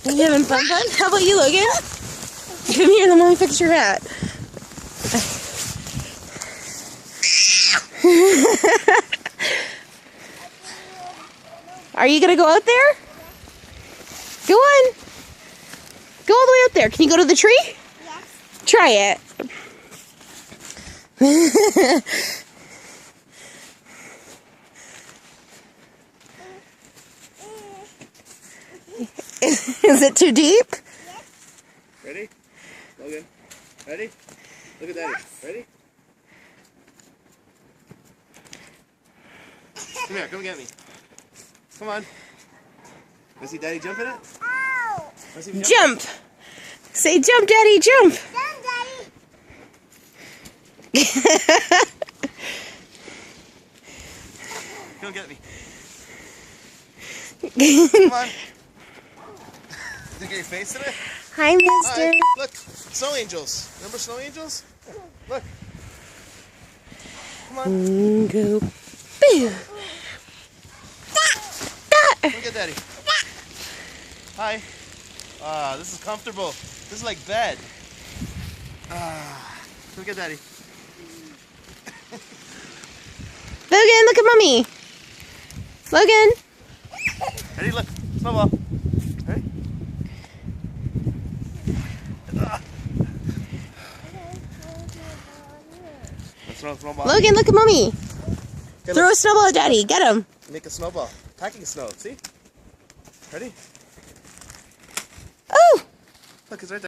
You having fun? How about you, Logan? Come here, let me fix your hat. Are you gonna go out there? Go on. Go all the way out there. Can you go to the tree? Yes. Try it. Is it too deep? Yes. Ready? Logan? Ready? Look at Daddy. Yes. Ready? Come here, come get me. Come on. Wanna see Daddy jump in it? Ow! Wanna see me Jump. Say jump, Daddy, jump. Done, Daddy. Come get me. Come on. Did you get your face in it? Hi, mister. Hi. Look, snow angels. Remember snow angels? Look. Come on. Go. Boo. Come get Daddy. Hi. This is comfortable. This is like bed. Come get Daddy. Logan, look at Mommy. Logan. Ready? Look. Snowball. Ready? Snowball. Logan, look at Mommy. Okay, Throw a snowball at Daddy. Get him. Make a snowball. Packing snow. See? Ready? Oh. Look, it's right there.